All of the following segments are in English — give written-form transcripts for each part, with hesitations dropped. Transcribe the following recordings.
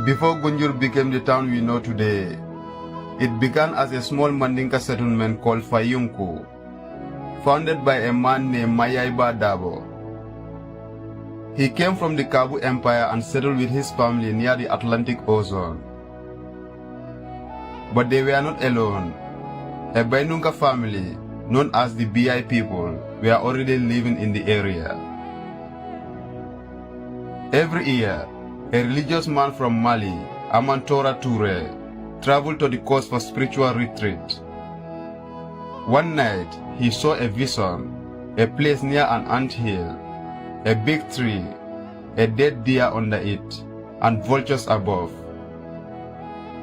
Before Gunjur became the town we know today, it began as a small Mandinka settlement called Fayumku, founded by a man named AYIBOBO. He came from the Kabu Empire and settled with his family near the Atlantic Ocean. But they were not alone. A Bainunka family, known as the BI people, were already living in the area. Every year, a religious man from Mali, Amantora Toure, traveled to the coast for spiritual retreat. One night, he saw a vision, a place near an anthill, a big tree, a dead deer under it, and vultures above.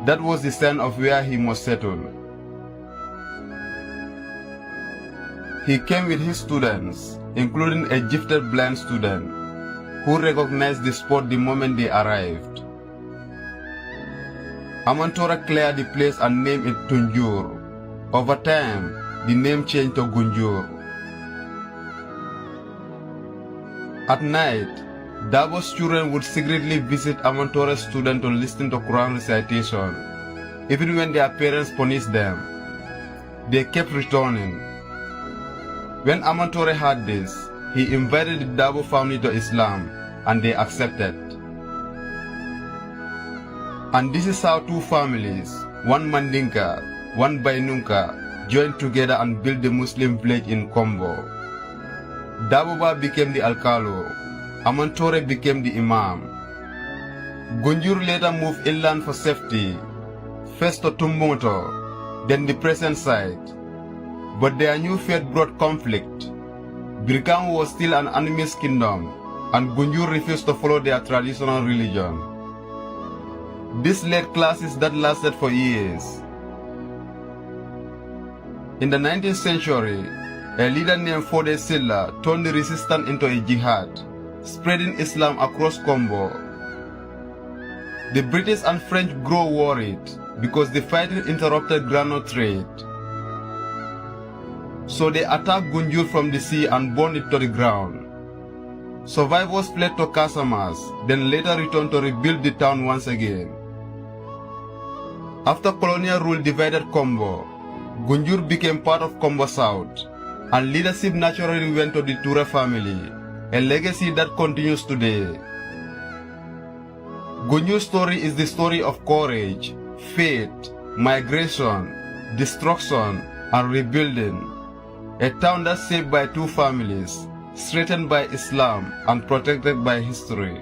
That was the sign of where he must settle. He came with his students, including a gifted blind student, who recognized the spot the moment they arrived. Amantora cleared the place and named it Tunjur. Over time, the name changed to Gunjur. At night, Dabo's children would secretly visit Amantora's students to listen to Quran recitation, even when their parents punished them. They kept returning. When Amantora heard this, he invited the Dabo family to Islam, and they accepted. And this is how two families, one Mandinka, one Bainunka, joined together and built the Muslim village in Kombo. Daboba became the Alcalo, Amantore became the Imam. Gunjur later moved inland for safety, first to Tumbuto, then the present site. But their new faith brought conflict. Brikang was still an enemy's kingdom, and Gunjur refused to follow their traditional religion. This led clashes that lasted for years. In the 19th century, a leader named Fode Silla turned the resistance into a jihad, spreading Islam across Kombo. The British and French grew worried because the fighting interrupted granite trade. So they attacked Gunjur from the sea and burned it to the ground. Survivors fled to Casamas, then later returned to rebuild the town once again. After colonial rule divided Kombo, Gunjur became part of Kombo South, and leadership naturally went to the Toure family, a legacy that continues today. Gunjur's story is the story of courage, faith, migration, destruction, and rebuilding. A town that's shaped by two families, strengthened by Islam and protected by history.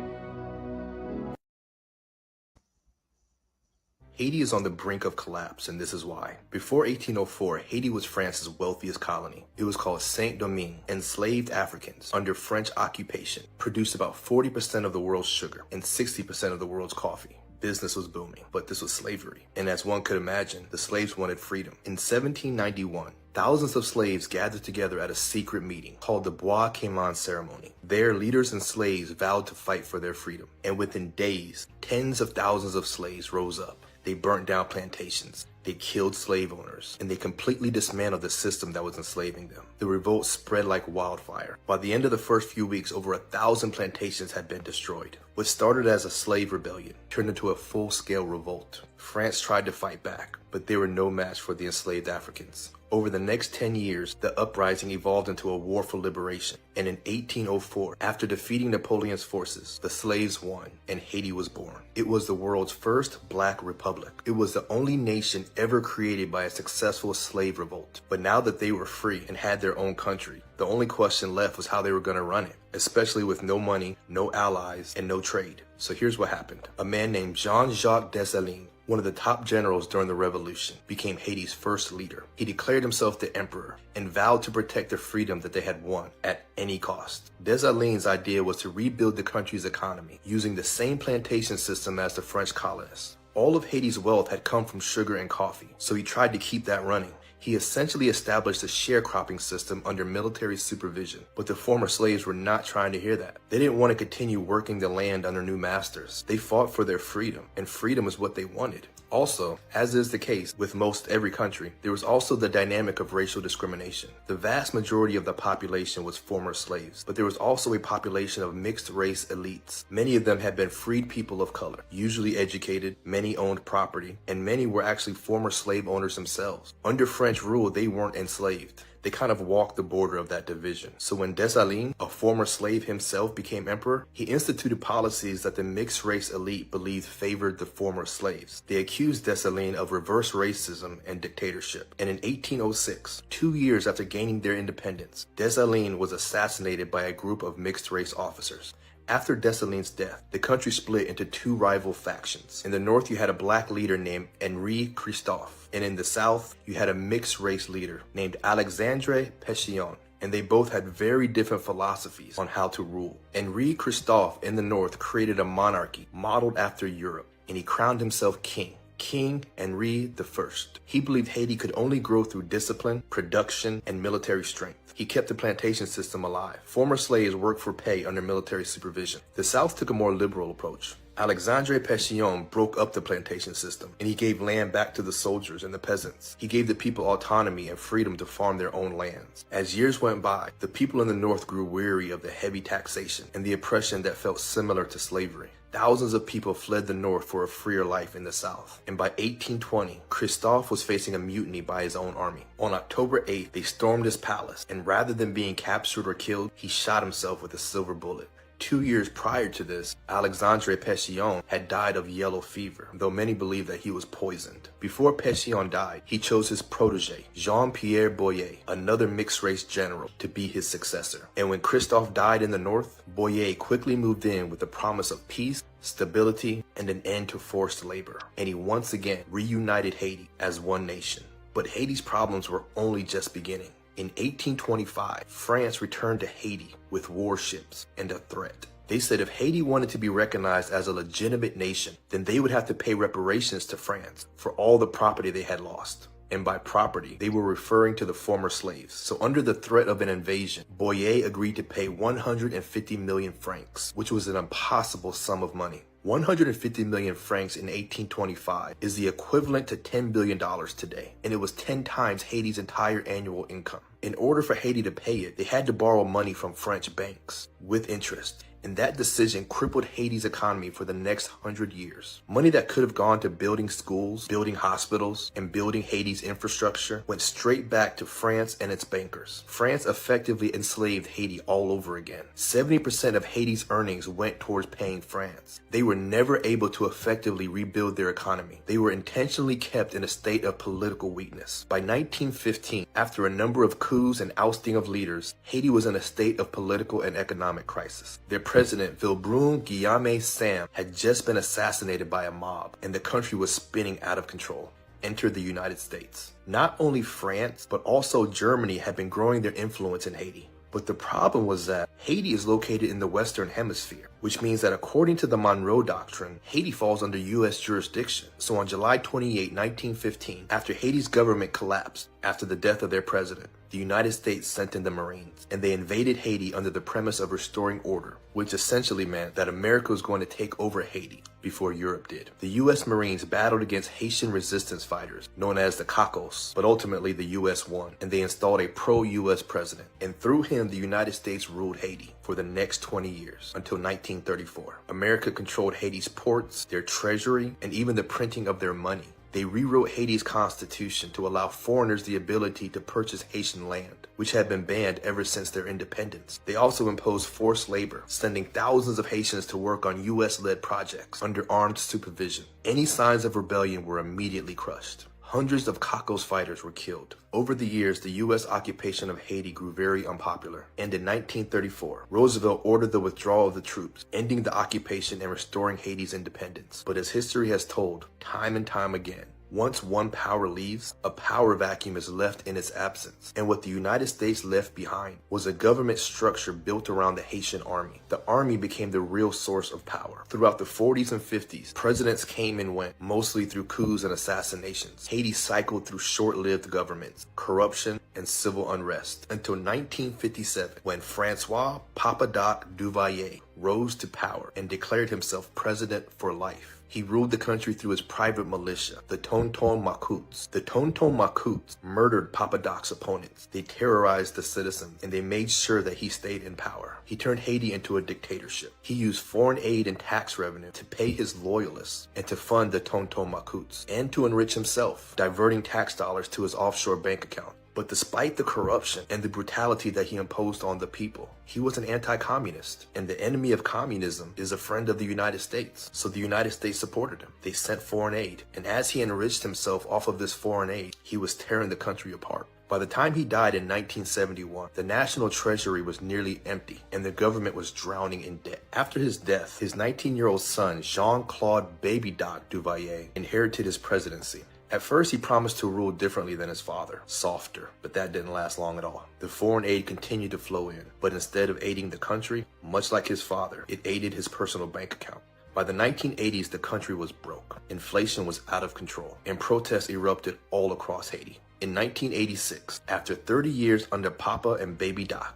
Haiti is on the brink of collapse, and this is why. Before 1804, Haiti was France's wealthiest colony. It was called Saint-Domingue. Enslaved Africans under French occupation produced about 40% of the world's sugar and 60% of the world's coffee. Business was booming, but this was slavery. And as one could imagine, the slaves wanted freedom. In 1791, thousands of slaves gathered together at a secret meeting called the Bois Cayman ceremony. There, leaders and slaves vowed to fight for their freedom. And within days, tens of thousands of slaves rose up. They burnt down plantations, they killed slave owners, and they completely dismantled the system that was enslaving them. The revolt spread like wildfire. By the end of the first few weeks, over 1,000 plantations had been destroyed. What started as a slave rebellion turned into a full-scale revolt. France tried to fight back, but they were no match for the enslaved Africans. Over the next 10 years, the uprising evolved into a war for liberation. And in 1804, after defeating Napoleon's forces, the slaves won and Haiti was born. It was the world's first black republic. It was the only nation ever created by a successful slave revolt. But now that they were free and had their own country, the only question left was how they were going to run it, especially with no money, no allies, and no trade. So here's what happened. A man named Jean-Jacques Dessalines, one of the top generals during the revolution, became Haiti's first leader. He declared himself the emperor and vowed to protect the freedom that they had won at any cost. Dessalines' idea was to rebuild the country's economy using the same plantation system as the French colonists. All of Haiti's wealth had come from sugar and coffee, so he tried to keep that running. He essentially established a sharecropping system under military supervision, but the former slaves were not trying to hear that. They didn't want to continue working the land under new masters. They fought for their freedom, and freedom is what they wanted. Also, as is the case with most every country, there was also the dynamic of racial discrimination. The vast majority of the population was former slaves, but there was also a population of mixed-race elites. Many of them had been freed people of color, usually educated, many owned property, and many were actually former slave owners themselves. Under French rule, they weren't enslaved. They kind of walked the border of that division. So when Dessalines, a former slave himself, became emperor, he instituted policies that the mixed-race elite believed favored the former slaves. They accused Dessalines of reverse racism and dictatorship. And in 1806, 2 years after gaining their independence, Dessalines was assassinated by a group of mixed-race officers. After Dessalines' death, the country split into two rival factions. In the north, you had a black leader named Henri Christophe, and in the south, you had a mixed-race leader named Alexandre Pétion, and they both had very different philosophies on how to rule. Henri Christophe in the north created a monarchy modeled after Europe, and he crowned himself king. King Henri I. He believed Haiti could only grow through discipline, production, and military strength. He kept the plantation system alive. Former slaves worked for pay under military supervision. The South took a more liberal approach. Alexandre Pétion broke up the plantation system, and he gave land back to the soldiers and the peasants. He gave the people autonomy and freedom to farm their own lands. As years went by, the people in the North grew weary of the heavy taxation and the oppression that felt similar to slavery. Thousands of people fled the North for a freer life in the South. And by 1820, Christophe was facing a mutiny by his own army. On October 8th, they stormed his palace, and rather than being captured or killed, he shot himself with a silver bullet. 2 years prior to this, Alexandre Pétion had died of yellow fever, though many believe that he was poisoned. Before Pétion died, he chose his protege, Jean-Pierre Boyer, another mixed-race general, to be his successor. And when Christophe died in the north, Boyer quickly moved in with the promise of peace, stability, and an end to forced labor. And he once again reunited Haiti as one nation. But Haiti's problems were only just beginning. In 1825, France returned to Haiti with warships and a threat. They said if Haiti wanted to be recognized as a legitimate nation, then they would have to pay reparations to France for all the property they had lost. And by property, they were referring to the former slaves. So under the threat of an invasion, Boyer agreed to pay 150 million francs, which was an impossible sum of money. 150 million francs in 1825 is the equivalent to $10 billion today, and it was 10 times Haiti's entire annual income. In order for Haiti to pay it, they had to borrow money from French banks with interest. And that decision crippled Haiti's economy for the next 100 years. Money that could have gone to building schools, building hospitals, and building Haiti's infrastructure went straight back to France and its bankers. France effectively enslaved Haiti all over again. 70% of Haiti's earnings went towards paying France. They were never able to effectively rebuild their economy. They were intentionally kept in a state of political weakness. By 1915, after a number of coups and ousting of leaders, Haiti was in a state of political and economic crisis. Their President Vilbrun Guillaume Sam had just been assassinated by a mob, and the country was spinning out of control. Enter the United States. Not only France, but also Germany had been growing their influence in Haiti. But the problem was that Haiti is located in the Western Hemisphere, which means that according to the Monroe Doctrine, Haiti falls under U.S. jurisdiction. So on July 28, 1915, after Haiti's government collapsed after the death of their president, the United States sent in the Marines, and they invaded Haiti under the premise of restoring order, which essentially meant that America was going to take over Haiti before Europe did. The U.S. Marines battled against Haitian resistance fighters, known as the Cacos, but ultimately the U.S. won, and they installed a pro-U.S. president, and through him the United States ruled Haiti for the next 20 years, until 1934. America controlled Haiti's ports, their treasury, and even the printing of their money. They rewrote Haiti's constitution to allow foreigners the ability to purchase Haitian land, which had been banned ever since their independence. They also imposed forced labor, sending thousands of Haitians to work on U.S.-led projects under armed supervision. Any signs of rebellion were immediately crushed. Hundreds of Cacos fighters were killed. Over the years, the U.S. occupation of Haiti grew very unpopular, and in 1934, Roosevelt ordered the withdrawal of the troops, ending the occupation and restoring Haiti's independence. But as history has told, time and time again, Once one power leaves, a power vacuum is left in its absence. And what the United States left behind was a government structure built around the Haitian army. The army became the real source of power. Throughout the 40s and 50s, presidents came and went, mostly through coups and assassinations. Haiti cycled through short-lived governments, corruption, and civil unrest, until 1957, when Francois Papa Doc Duvalier rose to power and declared himself president for life. He ruled the country through his private militia, the Tonton Macoutes. The Tonton Macoutes murdered Papa Doc's opponents. They terrorized the citizens, and they made sure that he stayed in power. He turned Haiti into a dictatorship. He used foreign aid and tax revenue to pay his loyalists and to fund the Tonton Macoutes, and to enrich himself, diverting tax dollars to his offshore bank account. But despite the corruption and the brutality that he imposed on the people, he was an anti-communist. And the enemy of communism is a friend of the United States. So the United States supported him. They sent foreign aid. And as he enriched himself off of this foreign aid, he was tearing the country apart. By the time he died in 1971, the national treasury was nearly empty and the government was drowning in debt. After his death, his 19-year-old son, Jean-Claude Baby Doc Duvalier, inherited his presidency. At first, he promised to rule differently than his father, softer, but that didn't last long at all. The foreign aid continued to flow in, but instead of aiding the country, much like his father, it aided his personal bank account. By the 1980s, the country was broke. Inflation was out of control, and protests erupted all across Haiti. In 1986, after 30 years under Papa and Baby Doc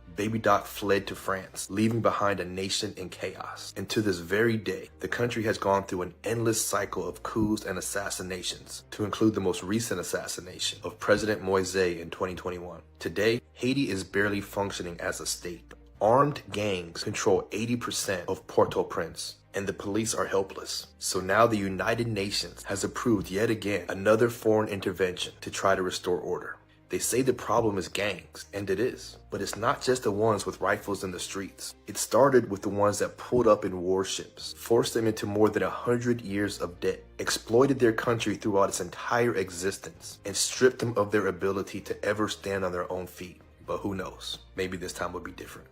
fled to France, leaving behind a nation in chaos. And to this very day, the country has gone through an endless cycle of coups and assassinations, to include the most recent assassination of President Moise in 2021. Today, Haiti is barely functioning as a state. Armed gangs control 80% of Port-au-Prince, and the police are helpless. So now the United Nations has approved yet again another foreign intervention to try to restore order. They say the problem is gangs, and it is. But it's not just the ones with rifles in the streets. It started with the ones that pulled up in warships, forced them into more than 100 years of debt, exploited their country throughout its entire existence, and stripped them of their ability to ever stand on their own feet. But who knows? Maybe this time will be different.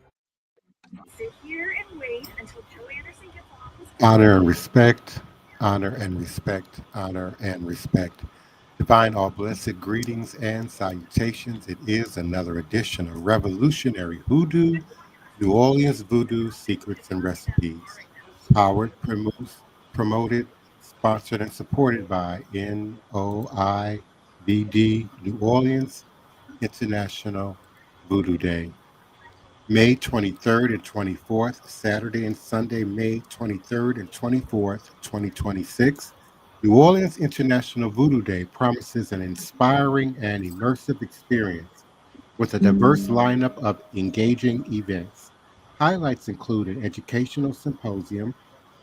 Sit here and wait until Joe Anderson gets off his Honor and respect, honor and respect, honor and respect. Divine all blessed greetings and salutations. It is another edition of Revolutionary Hoodoo, New Orleans Voodoo Secrets and Recipes. Powered, promoted, sponsored, and supported by NOIVD, New Orleans International Voodoo Day. May 23rd and 24th, Saturday and Sunday, May 23rd and 24th, 2026. New Orleans International Voodoo Day promises an inspiring and immersive experience with a diverse lineup of engaging events. Highlights include an educational symposium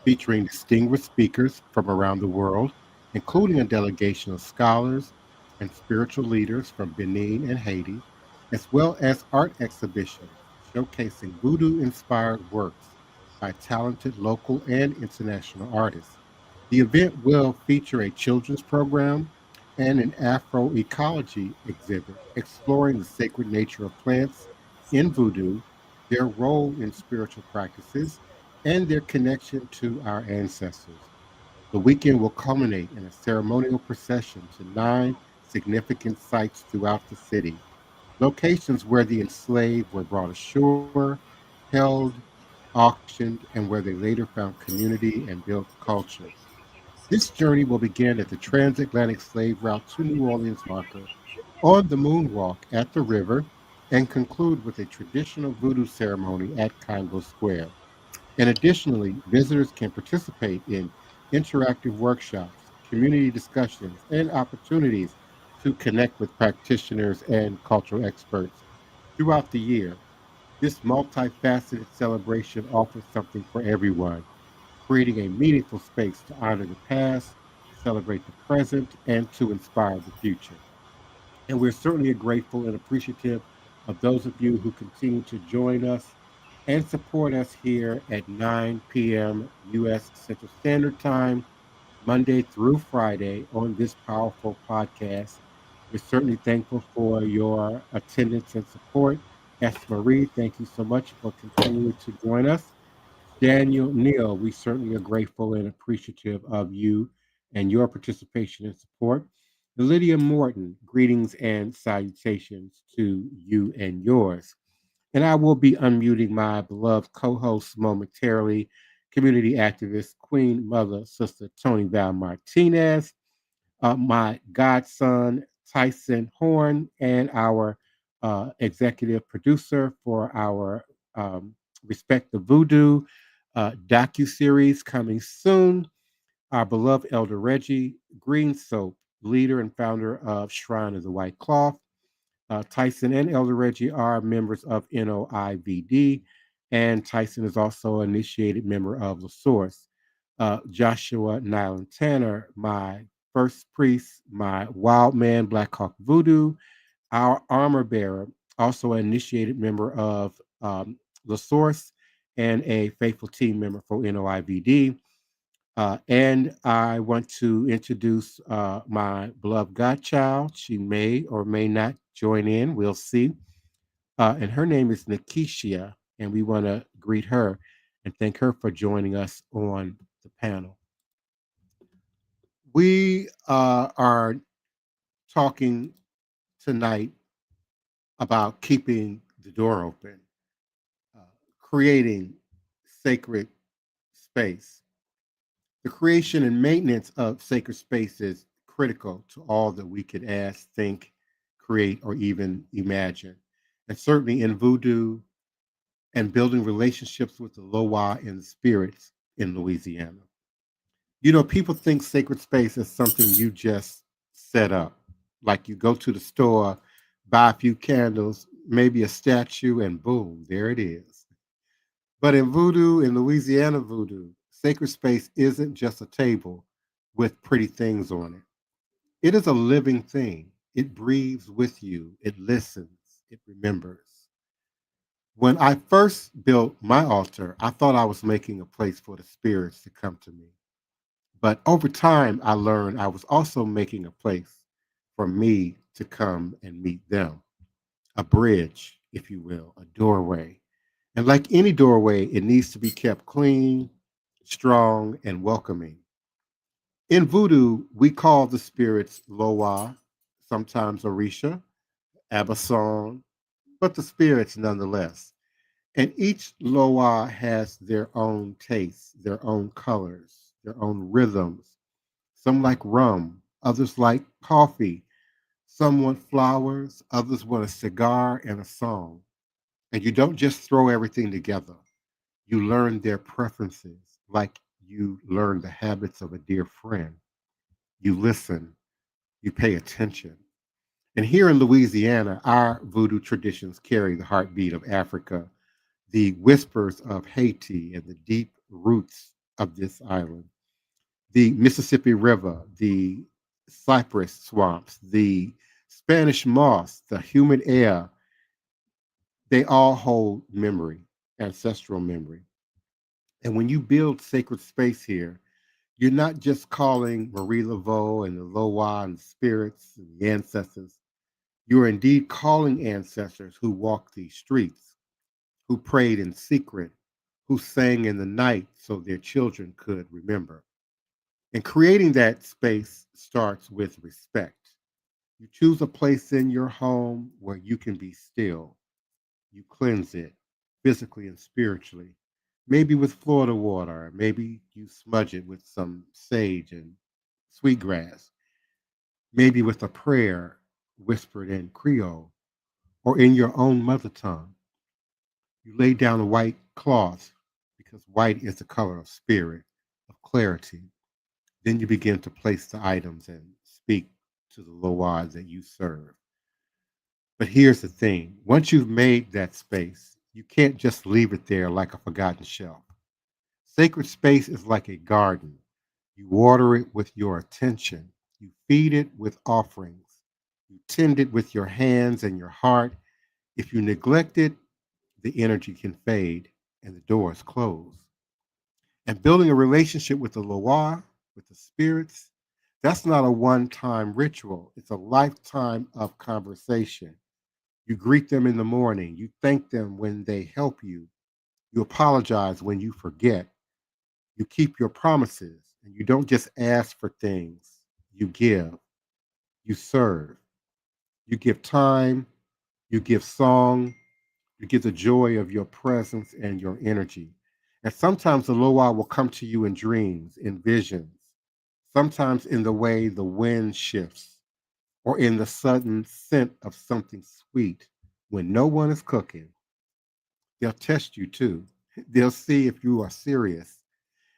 featuring distinguished speakers from around the world, including a delegation of scholars and spiritual leaders from Benin and Haiti, as well as art exhibitions showcasing voodoo-inspired works by talented local and international artists. The event will feature a children's program and an Afroecology exhibit exploring the sacred nature of plants in voodoo, their role in spiritual practices, and their connection to our ancestors. The weekend will culminate in a ceremonial procession to 9 significant sites throughout the city, locations where the enslaved were brought ashore, held, auctioned, and where they later found community and built culture. This journey will begin at the transatlantic slave route to New Orleans marker on the moonwalk at the river and conclude with a traditional voodoo ceremony at Congo Square. And additionally, visitors can participate in interactive workshops, community discussions, and opportunities to connect with practitioners and cultural experts throughout the year. This multifaceted celebration offers something for everyone, creating a meaningful space to honor the past, celebrate the present, and to inspire the future. And we're certainly grateful and appreciative of those of you who continue to join us and support us here at 9 p.m. U.S. Central Standard Time, Monday through Friday on this powerful podcast. We're certainly thankful for your attendance and support. S. Marie, thank you so much for continuing to join us. Daniel Neal, we certainly are grateful and appreciative of you and your participation and support. Lydia Morton, greetings and salutations to you and yours. And I will be unmuting my beloved co-host momentarily, community activist, Queen Mother, Sister Toni Val Martinez, my godson, Tyson Horn, and our executive producer for our Respect the Voodoo docu-series coming soon, our beloved Elder Reggie Green Soap, leader and founder of Shrine of the White Cloth. Tyson and Elder Reggie are members of NOIVD, and Tyson is also an initiated member of the Source. Joshua Nylan Tanner, my first priest, my wild man, Black Hawk Voodoo, our armor bearer, also an initiated member of the Source and a faithful team member for NOIVD. And I want to introduce my beloved godchild. She may or may not join in. We'll see. And her name is Nikishia, and we want to greet her and thank her for joining us on the panel. We are talking tonight about keeping the door open, creating sacred space. The creation and maintenance of sacred space is critical to all that we could ask, think, create, or even imagine. And certainly in voodoo and building relationships with the Loa and the spirits in Louisiana. You know, people think sacred space is something you just set up. Like you go to the store, buy a few candles, maybe a statue, and boom, there it is. But in voodoo, in Louisiana voodoo, sacred space isn't just a table with pretty things on it. It is a living thing. It breathes with you, it listens, it remembers. When I first built my altar, I thought I was making a place for the spirits to come to me. But over time, I learned I was also making a place for me to come and meet them, a bridge, if you will, a doorway. And like any doorway, it needs to be kept clean, strong, and welcoming. In voodoo, we call the spirits Loa, sometimes Orisha, Abason, but the spirits nonetheless. And each Loa has their own tastes, their own colors, their own rhythms. Some like rum, others like coffee, some want flowers, others want a cigar and a song. And you don't just throw everything together. You learn their preferences like you learn the habits of a dear friend. You listen, you pay attention. And here in Louisiana, our voodoo traditions carry the heartbeat of Africa, the whispers of Haiti, and the deep roots of this island. The Mississippi River, the cypress swamps, the Spanish moss, the humid air, they all hold memory, ancestral memory. And when you build sacred space here, you're not just calling Marie Laveau and the Loa and the spirits and the ancestors. You are indeed calling ancestors who walked these streets, who prayed in secret, who sang in the night so their children could remember. And creating that space starts with respect. You choose a place in your home where you can be still. You cleanse it physically and spiritually. Maybe with Florida water, maybe you smudge it with some sage and sweetgrass, maybe with a prayer whispered in Creole or in your own mother tongue. You lay down a white cloth because white is the color of spirit, of clarity. Then you begin to place the items and speak to the Loa that you serve. But here's the thing, once you've made that space, you can't just leave it there like a forgotten shelf. Sacred space is like a garden. You water it with your attention. You feed it with offerings. You tend it with your hands and your heart. If you neglect it, the energy can fade and the doors close. And building a relationship with the Loa, with the spirits, that's not a one-time ritual. It's a lifetime of conversation. You greet them in the morning. You thank them when they help you. You apologize when you forget. You keep your promises, and you don't just ask for things, you give. You serve. You give time. You give song. You give the joy of your presence and your energy. And sometimes the Loa will come to you in dreams, in visions, sometimes in the way the wind shifts or in the sudden scent of something sweet when no one is cooking. They'll test you too. They'll see if you are serious.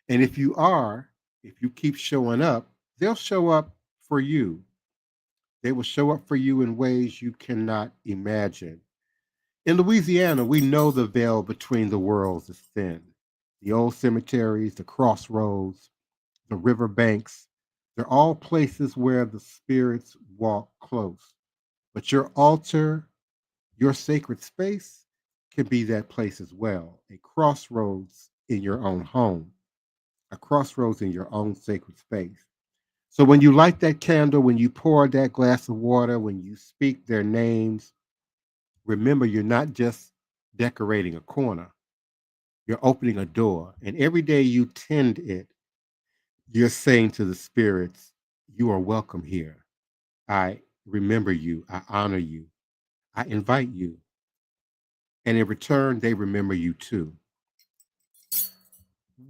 And if you are, if you keep showing up, they'll show up for you. They will show up for you in ways you cannot imagine. In Louisiana, we know the veil between the worlds is thin. The old cemeteries, the crossroads, the riverbanks, they're all places where the spirits walk close. But your altar, your sacred space, can be that place as well. A crossroads in your own home, a crossroads in your own sacred space. So when you light that candle, when you pour that glass of water, when you speak their names, remember you're not just decorating a corner, you're opening a door. And every day you tend it, you're saying to the spirits, you are welcome here. I remember you. I honor you. I invite you. And in return, they remember you too.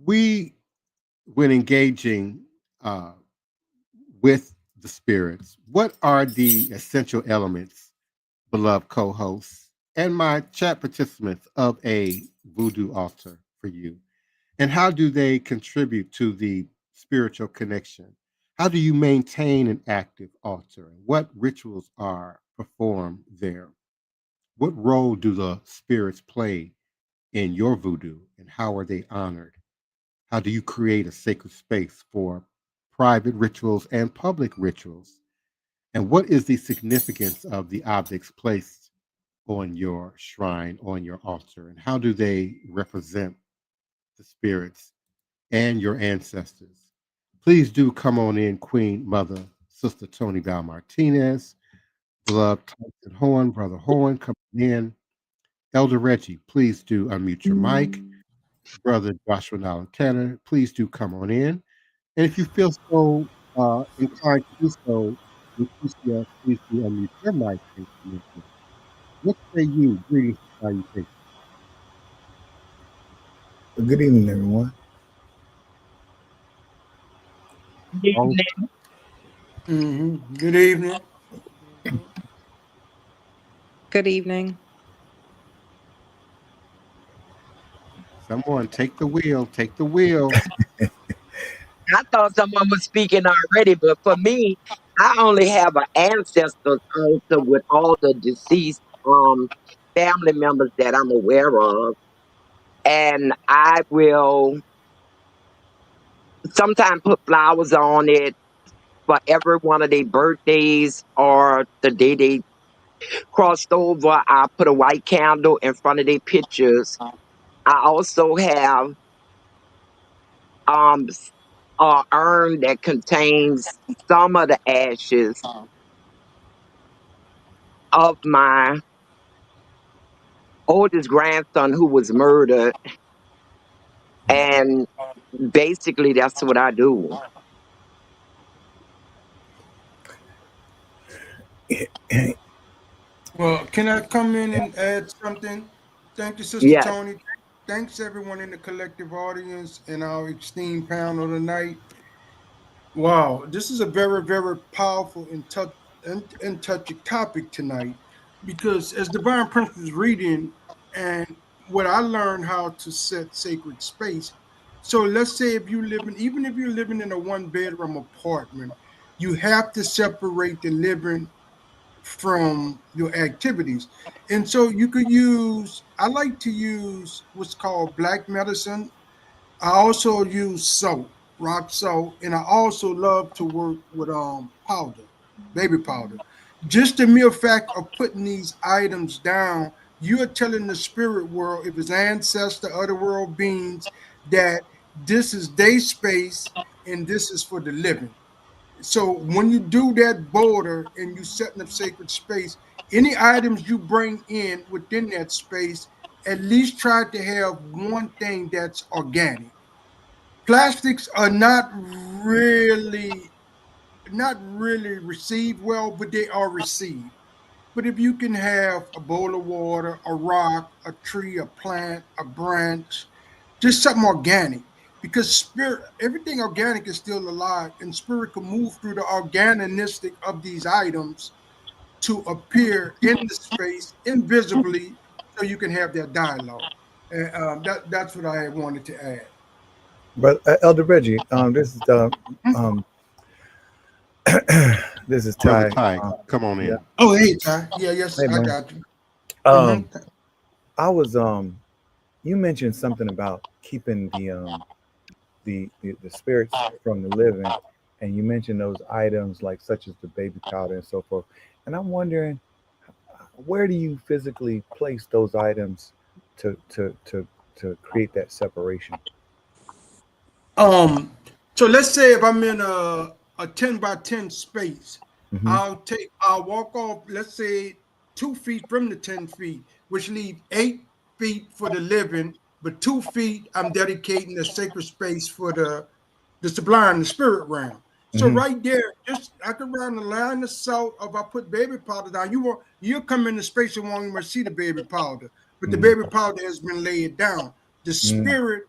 We, when engaging with the spirits, what are the essential elements, beloved co hosts, and my chat participants of a voodoo altar for you? And how do they contribute to the spiritual connection? How do you maintain an active altar? And what rituals are performed there? What role do the spirits play in your voodoo, and how are they honored? How do you create a sacred space for private rituals and public rituals? And what is the significance of the objects placed on your shrine, on your altar? And how do they represent the spirits and your ancestors? Please do come on in, Queen Mother, Sister Toni Val Martinez, beloved Tyson Horn, Brother Horn, coming in. Elder Reggie, please do unmute your mic. Brother Joshua Allen Tanner, please do come on in. And if you feel so inclined to do so, Leticia, please do unmute your mic and come in. What say you? Greetings and salutations. Good evening, everyone. Oh, Good evening. Good evening. someone take the wheel, take the wheel. I thought someone was speaking already, but for me, I only have an ancestors altar with all the deceased family members that I'm aware of. And I will sometimes put flowers on it for every one of their birthdays or the day they crossed over. I put a white candle in front of their pictures. I also have um a urn that contains some of the ashes of my oldest grandson who was murdered. And basically, that's what I do. Well, can I come in and add something? Thank you, Sister Yes. Toni. Thanks, everyone in the collective audience and our esteemed panel tonight. Wow, this is a very, very powerful and touchy topic tonight because as Divine Prince was reading and what I learned how to set sacred space. So let's say even if you're living in a one-bedroom apartment, you have to separate the living from your activities. And so I like to use what's called black medicine. I also use soap, rock salt, and I also love to work with powder, baby powder. Just the mere fact of putting these items down, you're telling the spirit world, if it's ancestor, other world beings, that this is their space and this is for the living. So when you do that border and you setting up sacred space, any items you bring in within that space, at least try to have one thing that's organic. Plastics are not really not really received well, but they are received. But if you can have a bowl of water, a rock, a tree, a plant, a branch, just something organic, because spirit, everything organic is still alive, and spirit can move through the organicistic of these items to appear in the space invisibly, so you can have that dialogue. And that's what I wanted to add. But Elder Reggie, um, this is Brother Ty. Ty, come on Yeah. in. Oh, hey, Ty. Yeah, yes, Hey, I man. got you. Um, I was you mentioned something about keeping the spirits from the living, and you mentioned those items like such as the baby powder and so forth. And I'm wondering, where do you physically place those items to create that separation? So let's say if I'm in a 10 by 10 space, Mhm. I'll walk off, let's say 2 feet from the 10 feet, which leave 8 feet for the living, but 2 feet I'm dedicating the sacred space for the sublime, the spirit realm. So Mhm. right there, just I can run the line of sight of I put baby powder down. You'll come in the space and won't even see the baby powder, but the Mhm. baby powder has been laid down. The Mhm.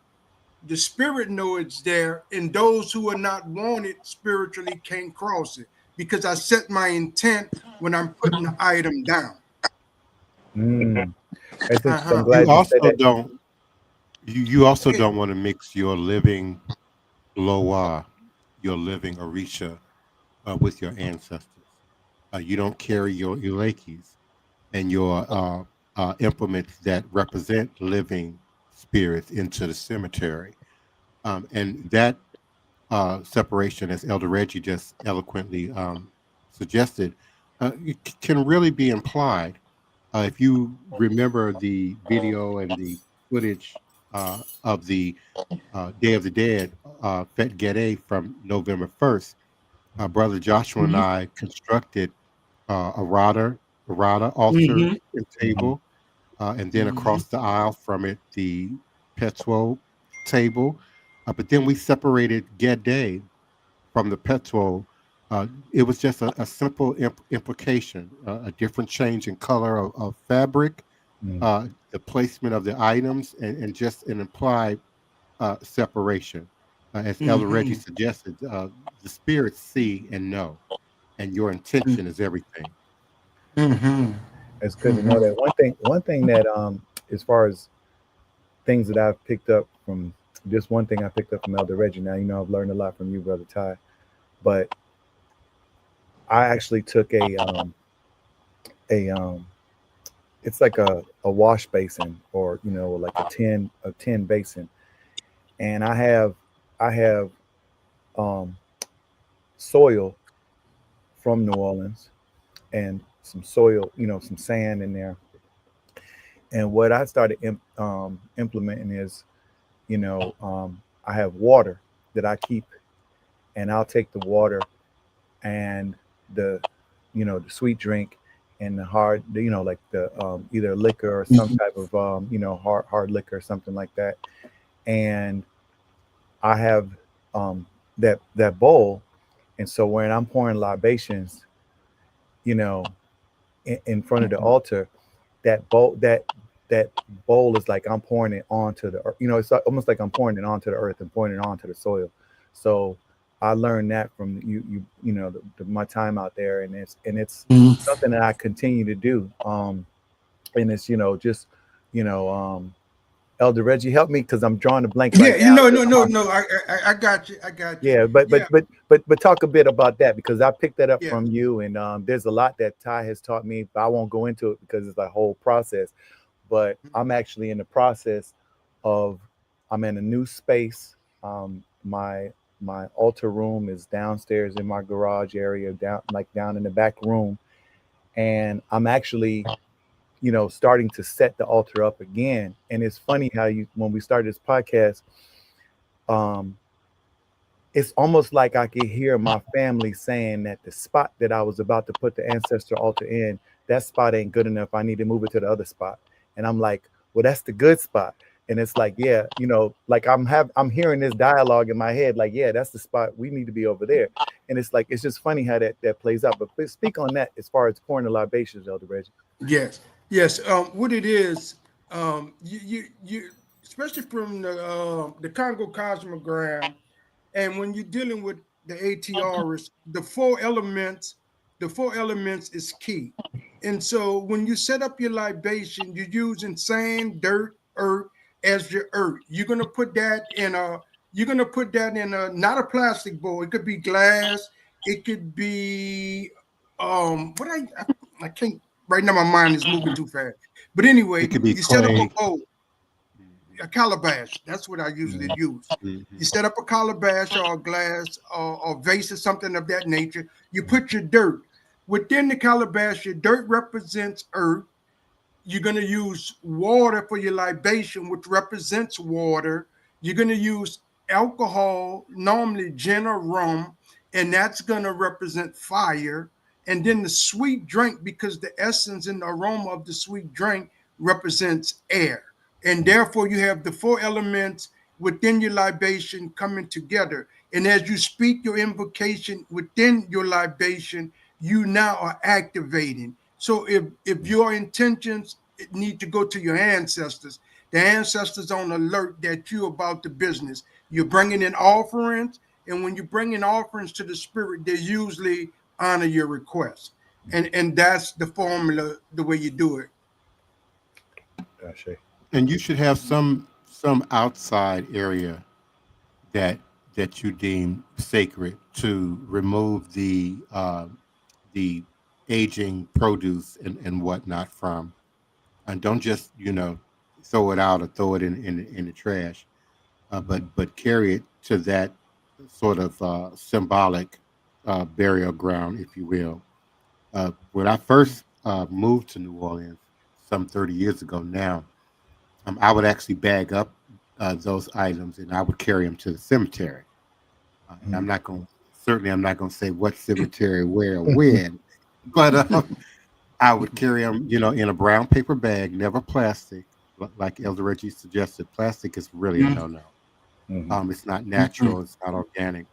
spirit know it's there, and those who are not wanted spiritually can't cross it, because I set my intent when I'm putting the item down. Mm. That's interesting. I'm Uh-huh. You glad you said also that. don't you also Okay. don't want to mix your living Loa, your living Orisha, with your ancestors. You don't carry your Ilekis and your implements that represent living spirits into the cemetery. And that separation, as Elder Reggie just eloquently suggested, can really be implied. If you remember the video and the footage of the Day of the Dead, Fet Gede from November 1st, Brother Joshua and Mhm. I constructed a rada altar Mhm. and Mhm. table, and then Mhm. across the aisle from it, the Petro table. But then we separated Gede from the Petro. It was just a simple implication, a different change in color of fabric, Mm. the placement of the items, and just an implied separation. As Elder Reggie Mhm. suggested, the spirits see and know, and your intention is everything. Mhm. It's good to know Mhm. that. One thing that as far as things that I've picked up from just one thing I picked up from Elder Reggie. Now I've learned a lot from you, Brother Ty. But I actually took a it's like a wash basin, or like a tin basin, and I have um soil from New Orleans, and some soil, some sand in there. And what I started implementing is, I have water that I keep, and I'll take the water and the the sweet drink and the hard, like the either liquor or some type of hard liquor or something like that. And I have that bowl, and so when I'm pouring libations, you know in front of the altar, that bowl is like I'm pouring it onto the earth. It's almost like I'm pouring it onto the earth and pouring it onto the soil. So I learned that from my time out there, and it's Mhm. something that I continue to do. And it's just you know Elder Reggie, help me because I'm drawing a blank right Yeah, now. no. I got you. I got you. Yeah, but Yeah, talk a bit about that, because I picked that up yeah. from you, and there's a lot that Ty has taught me, but I won't go into it because it's a whole process. But I'm actually in the process of I'm in a new space. My altar room is downstairs in my garage area, down in the back room, and I'm actually starting to set the altar up again. And it's funny how when we started this podcast, um, it's almost like I could hear my family saying that the spot that I was about to put the ancestor altar in, that spot ain't good enough. I need to move it to the other spot. And I'm like, well, that's the good spot. And it's like, yeah, like I'm hearing this dialogue in my head, like, yeah, that's the spot. We need to be over there. And it's like, it's just funny how that plays out. But speak on that as far as pouring the libations, Elder Reggie. Yes, yes. What it is, you especially from the Congo cosmogram, and when you're dealing with the ATRs, the four elements is key. And so when you set up your libation, you're using sand, dirt, earth as your earth. You're gonna put that in a not a plastic bowl. It could be glass. It could be what I can't right now. My mind is moving too fast. But anyway, It could be you set up a clay. bowl, a calabash. That's what I usually use. Mhm. You set up a calabash or a glass or vase or something of that nature. You put your dirt within the calabash. Your dirt represents earth. You're going to use water for your libation, which represents water. You're going to use alcohol, normally gin or rum, and that's going to represent fire. And then the sweet drink, because the essence and the aroma of the sweet drink represents air. And therefore, you have the four elements within your libation coming together. And as you speak your invocation within your libation, you now are activating. So if your intentions need to go to your ancestors, the ancestors on alert that you're about the business. You're bringing in offerings, and when you bring in offerings to the spirit, they usually honor your request. And that's the formula, the way you do it. Gotcha. And you should have some outside area that you deem sacred to remove the aging produce and whatnot from, and don't just throw it out or throw it in the trash, but carry it to that sort of symbolic burial ground, if you will. When I first moved to New Orleans some 30 years ago now, I would actually bag up those items and I would carry them to the cemetery. And I'm not going to say what cemetery, where, or when, but I would carry them, in a brown paper bag, never plastic. Like Elder Reggie suggested, plastic is really a no-no. It's not natural. It's not organic.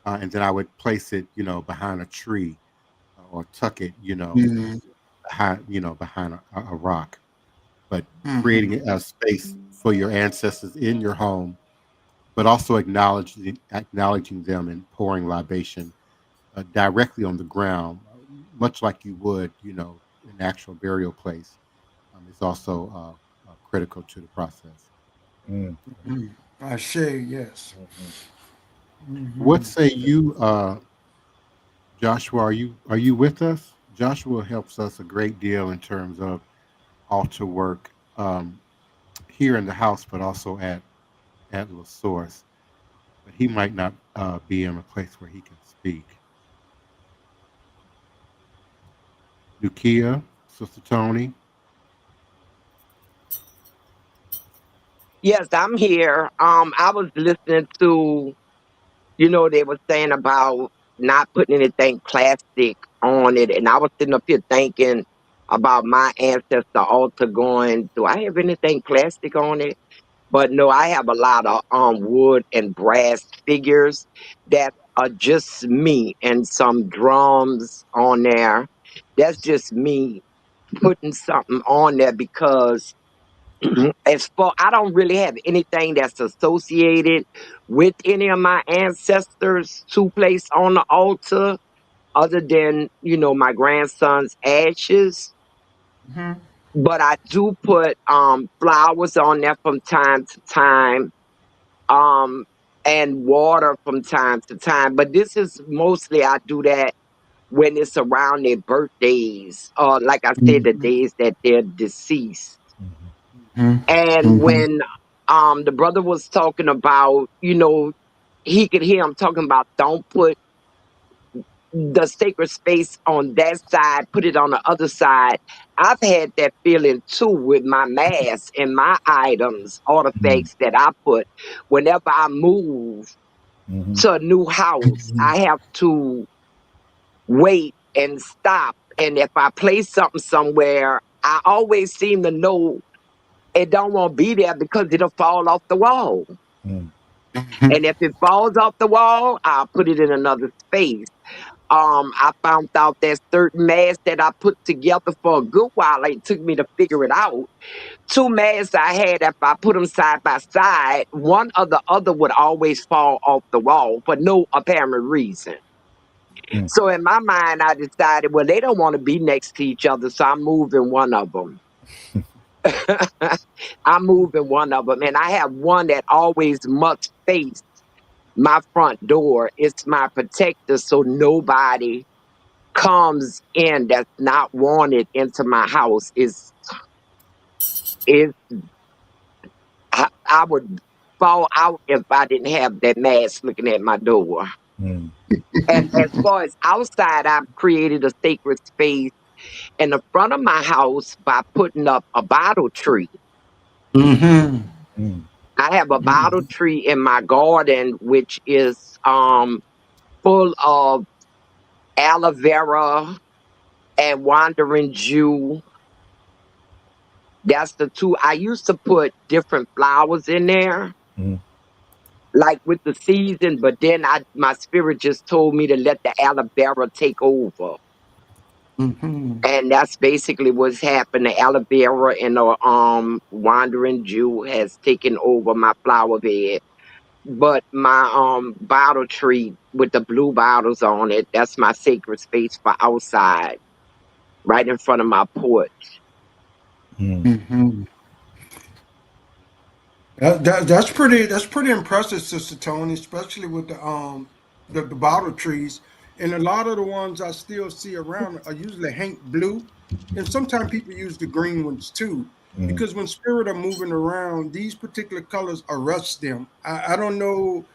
And then I would place it, behind a tree or tuck it, behind a rock. But creating a space for your ancestors in your home, but also acknowledging them and pouring libation directly on the ground, much like you would, an actual burial place, is also critical to the process. I say yes. What say you, Joshua? Are you with us? Joshua helps us a great deal in terms of altar work here in the house, but also at La Source. But he might not be in a place where he can speak. Nukia, Sister Toni. Yes, I'm here. I was listening to, they were saying about not putting anything plastic on it, and I was sitting up here thinking about my ancestor altar going, do I have anything plastic on it? But no, I have a lot of wood and brass figures that are just me, and some drums on there. That's just me putting something on there because as far I don't really have anything that's associated with any of my ancestors to place on the altar other than, my grandson's ashes. But I do put flowers on there from time to time, and water from time to time. But this is mostly I do that when it's around their birthdays, or like I said, the days that they're deceased. And when the brother was talking about, he could hear him talking about don't put the sacred space on that side, put it on the other side. I've had that feeling too with my mask and my items, artifacts that I put. Whenever I move to a new house, I have to wait and stop. And if I place something somewhere, I always seem to know it don't want to be there because it'll fall off the wall. And if it falls off the wall, I'll put it in another space. I found out that certain masks that I put together for a good while, it took me to figure it out. Two masks I had, if I put them side by side, one or the other would always fall off the wall for no apparent reason. Mm. So in my mind, I decided, well, they don't want to be next to each other, so I'm moving one of them. I'm moving one of them, and I have one that always must face my front door. It's my protector, so nobody comes in that's not wanted into my house. Is I would fall out if I didn't have that mask looking at my door. Mm. And as far as outside, I've created a sacred space in the front of my house by putting up a bottle tree. Mm-hmm. Mm. I have a bottle tree in my garden, which is full of aloe vera and wandering Jew. That's the two. I used to put different flowers in there, Mm. like with the season, but then my spirit just told me to let the aloe vera take over. Mm-hmm. And that's basically what's happened. The aloe vera and the wandering Jew has taken over my flower bed. But my bottle tree with the blue bottles on it, that's my sacred space for outside, right in front of my porch. Mm. Mm-hmm. That's pretty impressive, Sister Tony, especially with the bottle trees. And a lot of the ones I still see around are usually Hank blue, and sometimes people use the green ones too. Mm. Because when spirit are moving around, these particular colors arrest them. I don't know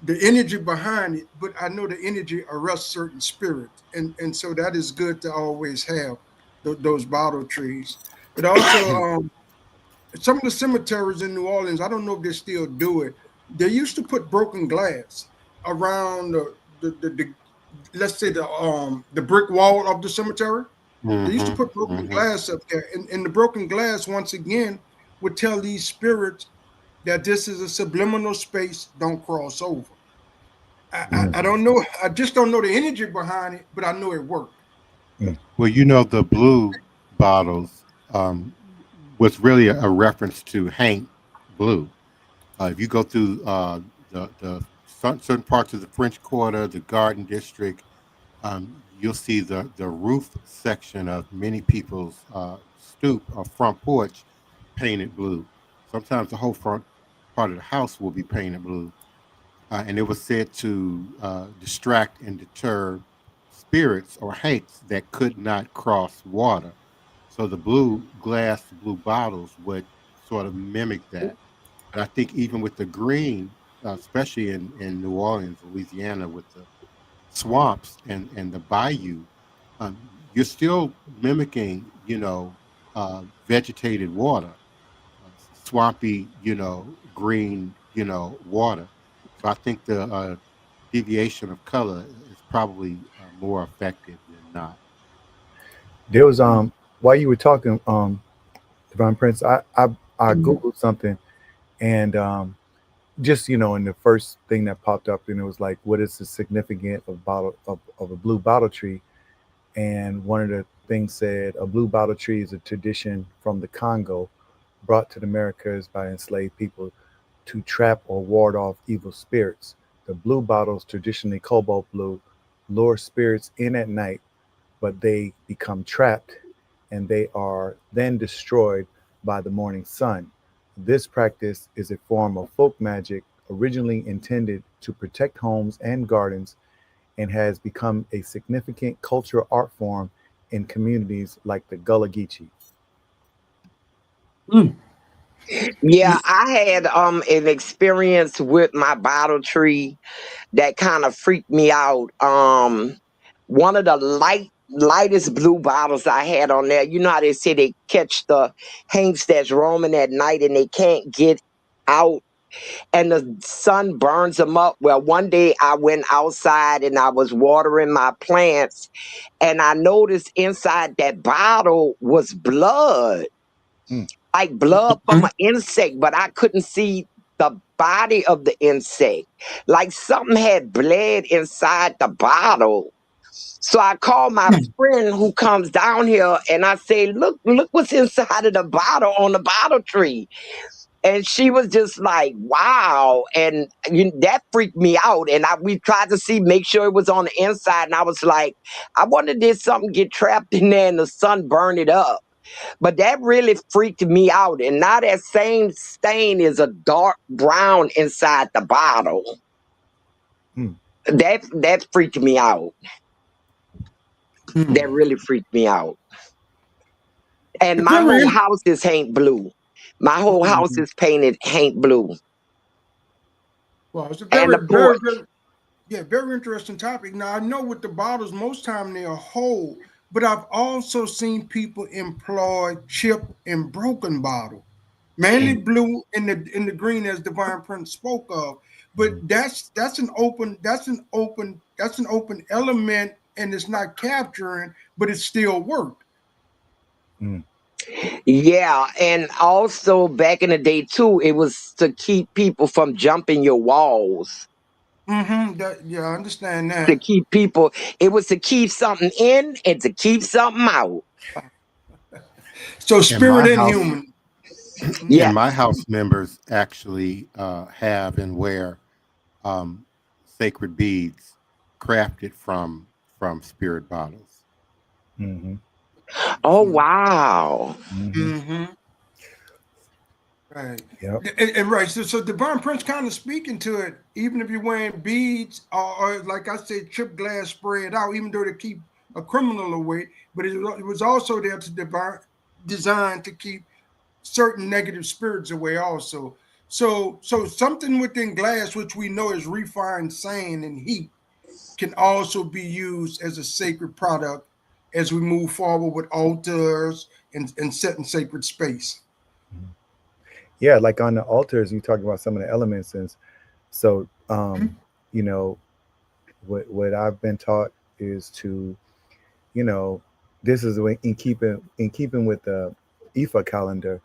the energy behind it, but I know the energy arrests certain spirits, and so that is good to always have those bottle trees. It also some of the cemeteries in New Orleans, I don't know if they still do it. They used to put broken glass around the let's say the brick wall of the cemetery. They used to put broken glass up there, and the broken glass once again would tell these spirits that this is a subliminal space. Don't cross over. Mm. I don't know. I just don't know the energy behind it, but I know it worked. Well, you know, the blue bottles was really a reference to Hank Blue. If you go through the certain parts of the French Quarter, the Garden District, you'll see the roof section of many people's stoop or front porch painted blue. Sometimes the whole front part of the house will be painted blue. And it was said to distract and deter spirits or hates that could not cross water. So the blue glass, the blue bottles would sort of mimic that. And I think even with the green, especially in New Orleans, Louisiana, with the swamps and the bayou, you're still mimicking, vegetated water, swampy, green, water. So I think the deviation of color is probably more effective than not. There was while you were talking, Divine Prince, I googled something, and just in the first thing that popped up, and it was like, what is the significance of a blue bottle tree? And one of the things said a blue bottle tree is a tradition from the Congo brought to the Americas by enslaved people to trap or ward off evil spirits. The blue bottles, traditionally cobalt blue, lure spirits in at night, but they become trapped and they are then destroyed by the morning sun. This practice is a form of folk magic originally intended to protect homes and gardens and has become a significant cultural art form in communities like the Gullah Geechee. Yeah, I had an experience with my bottle tree that kind of freaked me out. One of the lightest blue bottles I had on there. You know how they say they catch the hanks that's roaming at night and they can't get out and the sun burns them up. Well, one day I went outside and I was watering my plants and I noticed inside that bottle was blood. Mm. Like blood from an insect, but I couldn't see the body of the insect. Like something had bled inside the bottle. So I called my friend who comes down here and I say, look what's inside of the bottle on the bottle tree. And she was just like, wow. And that freaked me out. And we tried to make sure it was on the inside. And I was like, I wonder did something get trapped in there and the sun burned it up. But that really freaked me out. And now that same stain is a dark brown inside the bottle. Hmm. That freaked me out. That really freaked me out. And It's my very whole in- house is paint blue. My whole house is painted paint blue. Well, it's a And the very, porch. very interesting topic. Now I know with the bottles, most time they're whole, but I've also seen people employ chip and broken bottle, mainly blue and the green as Divine Prince spoke of. But that's an open element, and it's not capturing, but it still worked. Yeah, and also back in the day too, it was to keep people from jumping your walls. I understand that. To keep people, it was to keep something in and to keep something out. So spirit and house- human. Yeah. And my house members actually have and wear sacred beads crafted from spirit bottles. Mm-hmm. Oh wow. Right. Yep. And right. So Divine Prince kind of speaking to it, even if you're wearing beads or like I said, chipped glass spread out, even though to keep a criminal away, but it was also there to designed to keep certain negative spirits away also. So something within glass, which we know is refined sand and heat, can also be used as a sacred product as we move forward with altars and setting sacred space. Yeah, like on the altars, you talking about some of the elements, and so you know, what I've been taught is to, this is in keeping with the Ifa calendar,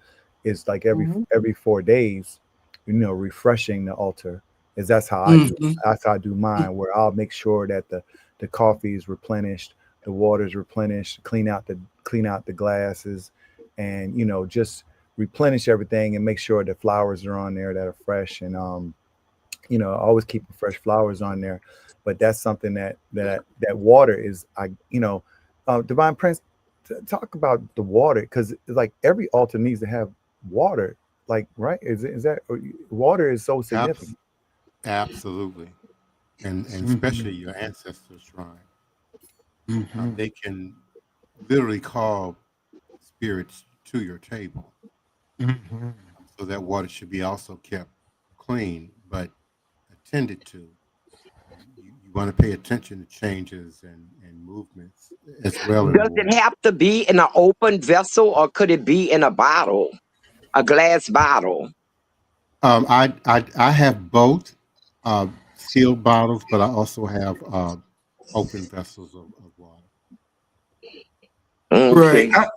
is like every 4 days, refreshing the altar. Is that's how I do mine, where I'll make sure that the coffee is replenished, the water is replenished, clean out the glasses, and just replenish everything and make sure the flowers are on there that are fresh, and always keep fresh flowers on there. But that's something that water is, Divine Prince, talk about the water, because like every altar needs to have water, like, right? Is that water is so significant? Absolutely. And especially your ancestors' shrine. They can literally call spirits to your table. So that water should be also kept clean, but attended to. You want to pay attention to changes and movements as well. Does it have to be in an open vessel, or could it be in a bottle, a glass bottle? I have both sealed bottles, but I also have open vessels of water. Okay. Right.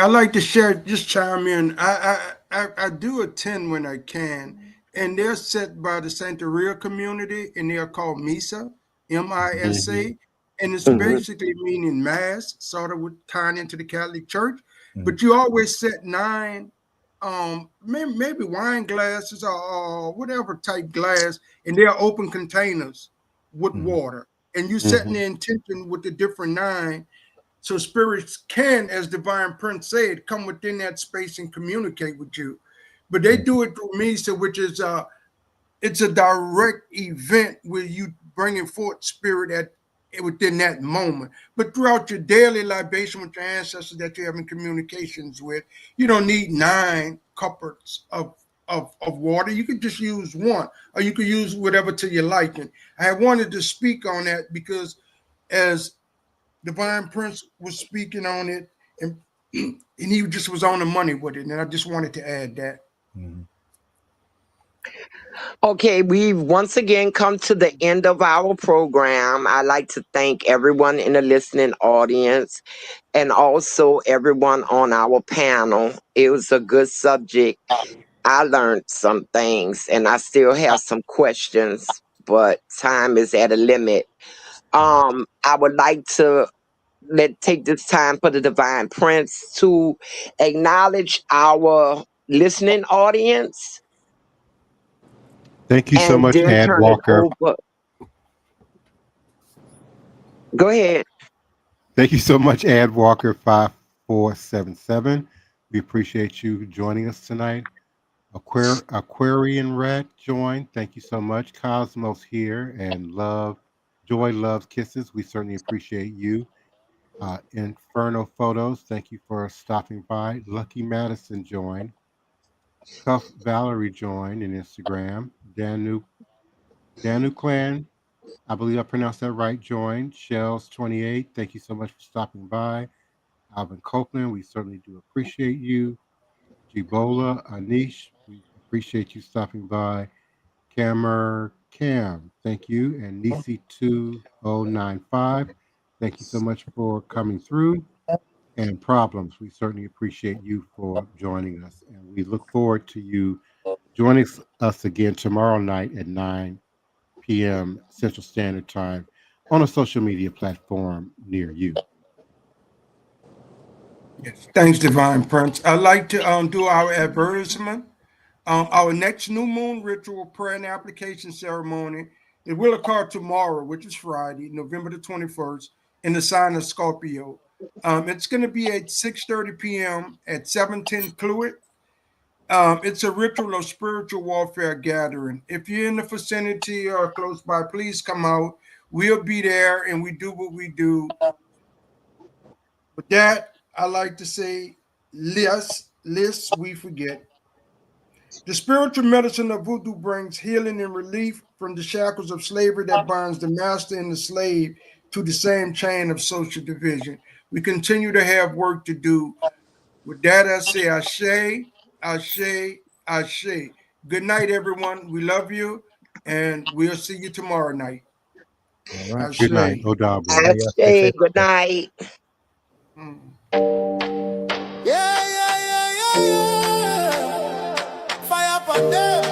I like to share, just chime in. I do attend when I can, and they're set by the Santeria community, and they're called MISA, MISA, and it's basically meaning mass, sort of tying into the Catholic Church. But you always set 9, maybe wine glasses or whatever type glass, and they're open containers with water, and you setting the intention with the different 9. So spirits can, as Divine Prince said, come within that space and communicate with you. But they do it through Misa, which is it's a direct event where you bringing forth spirit within that moment. But throughout your daily libation with your ancestors that you're having communications with, you don't need 9 cups of water. You could just use 1, or you could use whatever to your liking. I wanted to speak on that because as Divine Prince was speaking on it, and he just was on the money with it, and I just wanted to add that. Okay, we've once again come to the end of our program. I'd like to thank everyone in the listening audience and also everyone on our panel. It was a good subject. I learned some things, and I still have some questions, but time is at a limit. I would like to take this time for the Divine Prince to acknowledge our listening audience, Thank you so and much, then Ad turn it Walker. over. Go ahead. Thank you so much, Ad Walker 5477. We appreciate you joining us tonight. Aquarian Red joined. Thank you so much. Cosmos here and Joy loves kisses. We certainly appreciate you. Inferno Photos, thank you for stopping by. Lucky Madison joined. Cuff Valerie joined in Instagram. Danu Clan, I believe I pronounced that right, joined. Shells28, thank you so much for stopping by. Alvin Copeland, we certainly do appreciate you. Jibola, Anish, we appreciate you stopping by. Cam, thank you. And Nisi2095, thank you so much for coming through. And Problems, we certainly appreciate you for joining us. And we look forward to you joining us again tomorrow night at 9 p.m. Central Standard Time on a social media platform near you. Yes. Thanks, Divine Prince. I'd like to do our advertisement. Our next new moon ritual prayer and application ceremony, it will occur tomorrow, which is Friday, November the 21st, in the sign of Scorpio. It's going to be at 6:30 p.m. at 710 Cluet. It's a ritual of spiritual warfare gathering. If you're in the vicinity or close by, please come out. We'll be there, and we do what we do. With that, I like to say, lest we forget. The spiritual medicine of voodoo brings healing and relief from the shackles of slavery that binds the master and the slave to the same chain of social division. We continue to have work to do. With that, I say ashe, ashe, ashe. Good night, everyone. We love you, and we'll see you tomorrow night. All right. Ashe. Good night. Odabo. Ashe, good night. Fire upon them.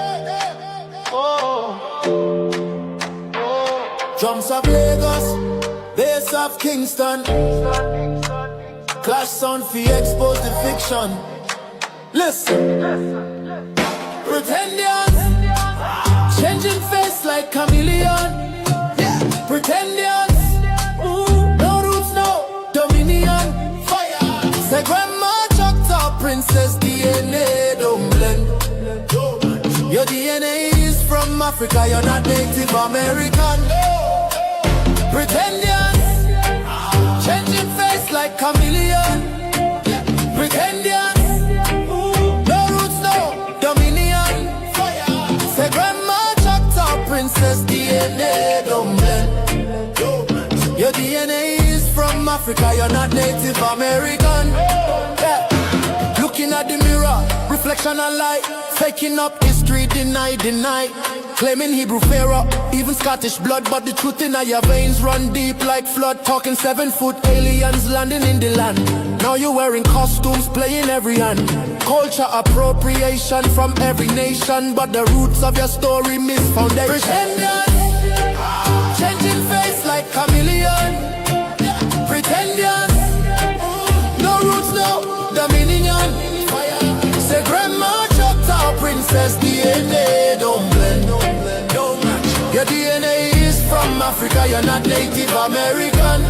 Drums of Lagos, bass of Kingston. Clash sound fi expose the fiction. Listen, pretenders, changing face like chameleon. Pretenders, no roots, no dominion. Fire. Say grandma chucked up princess DNA don't blend. Your DNA is from Africa, you're not Native American. Pretenders, changing face like chameleon. Pretenders, no roots, no dominion. Fire. Say grandma chucked up princess DNA don't blend. Your DNA is from Africa, you're not Native American. Yeah. Looking at the mirror, reflection and light. Faking up history, deny. Claiming Hebrew Pharaoh, even Scottish blood. But the truth in your veins run deep like flood. Talking 7-foot aliens landing in the land. Now you're wearing costumes, playing every hand. Culture appropriation from every nation. But the roots of your story miss foundation. Pretenders, changing face like chameleon. Pretenders, no roots, no dominion. Say grandma chopped out princess DNA don't blend. Your DNA is from Africa, you're not Native American.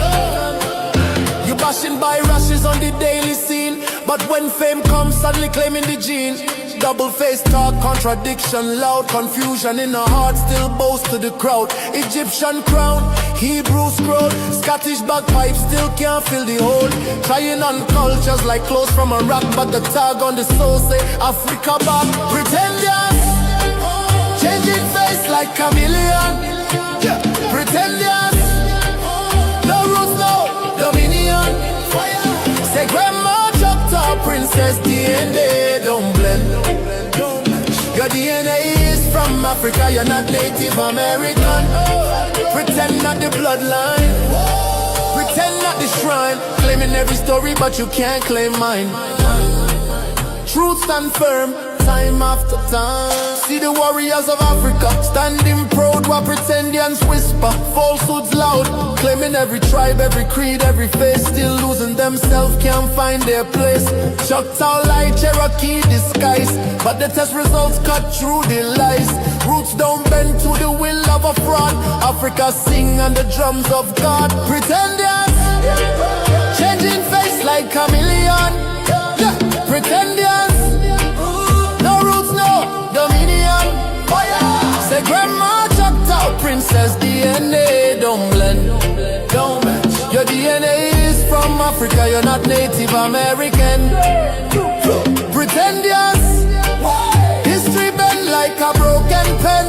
You bashing by rashes on the daily scene, but when fame comes, suddenly claiming the gene. Double-faced talk, contradiction, loud confusion in the heart, still boast to the crowd. Egyptian crown, Hebrew scroll, Scottish bagpipe, still can't fill the hole. Trying on cultures like clothes from a rock, but the tag on the soul say Africa back. Pretenders, changing face like chameleon. Pretenders, no roots, no dominion. Say grandma chopped up princess DNA don't blend. Your DNA is from Africa, you're not Native American. Pretend not the bloodline, pretend not the shrine. Claiming every story but you can't claim mine. Truth stand firm, time after time. See the warriors of Africa standing proud while pretendians whisper. Falsehoods loud, claiming every tribe, every creed, every face. Still losing themselves, can't find their place. Choctaw lie, Cherokee disguise, but the test results cut through the lies. Roots don't bend to the will of a fraud. Africa sing on the drums of God. Pretendians, changing face like chameleon. Yeah. Pretendians, no roots, no dominion. Say grandma Choctaw Princess DNA don't blend, don't match. Your DNA is from Africa, you're not Native American. Pretendians, history bend like a broken pen.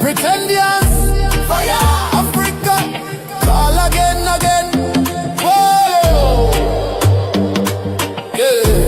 Pretendians, Africa, call again, again. Whoa, yeah.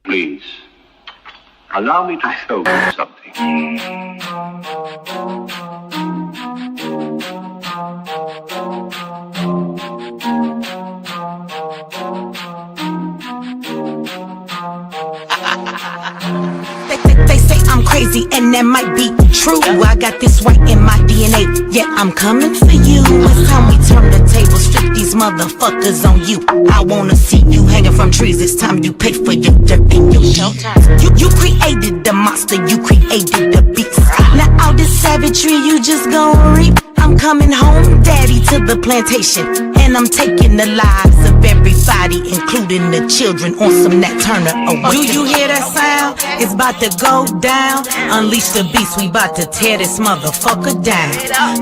Please, allow me to show you something. They say I'm crazy and that might be true. I got this right in my DNA, yeah, I'm coming for you. It's time we turn the tables, flip these motherfuckers on you. I wanna see you hanging from trees, it's time you pay for your dirt and your showtime. You created the monster, you created the beast. Now all this savagery you just gon' reap. I'm coming home, daddy, to the plantation, and I'm taking the lives of everybody, including the children, on some Nat Turner away. Do you hear that sound? It's about to go down. Unleash the beast, we about to tear this motherfucker down.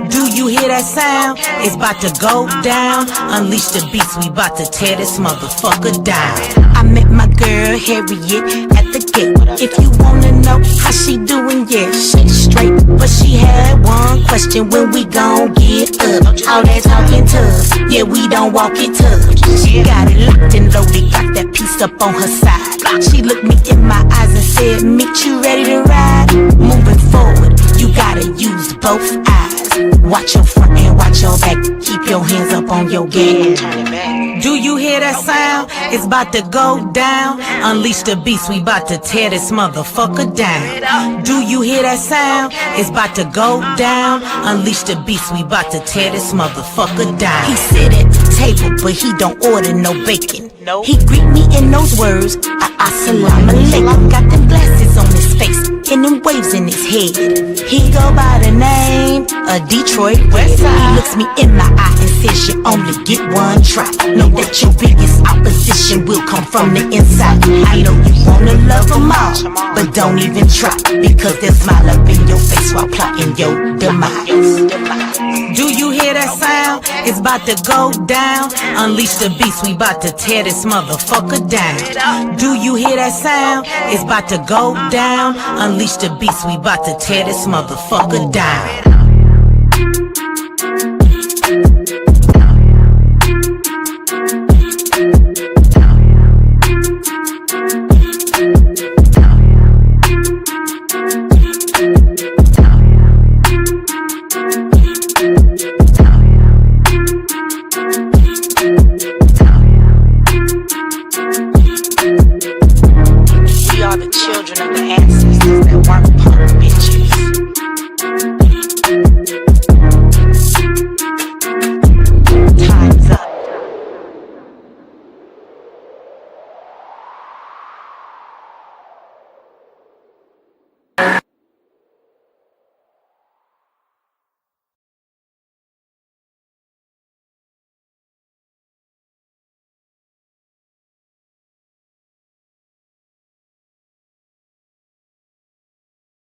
Do you hear that sound? It's about to go down. Unleash the beast, we about to tear this motherfucker down. I met my girl Harriet at the gate. If you wanna know how she doing, yeah, she's straight. But she had one question: when we gon' get up? All that talking tough, yeah, we don't walk it tough. She got it locked and loaded, got that piece up on her side. She looked me in my eyes and said, "Meet you ready to ride?" Moving forward, you gotta use both eyes. Watch your front and watch your back. Keep your hands up on your gas. Do you hear that sound? It's about to go down. Unleash the beast, we about to tear this motherfucker down. Do you hear that sound? It's about to go down. Unleash the beast, we about to tear this motherfucker down. He sit at the table, but he don't order no bacon. He greet me in those words, assalamu alaikum. Got them glasses on his face and them waves in his head. He go by the name of Detroit Red. He looks me in my eye and says, "You only get one try. Know that your biggest opposition will come from the inside. I know you wanna love them all, but don't even try, because they'll smile up in your face while plotting your demise." Do you hear that sound? It's about to go down. Unleash the beast, we about to tear this motherfucker down. Do you hear that sound? It's about to go down. Unleash the beast, we about to tear this motherfucker down.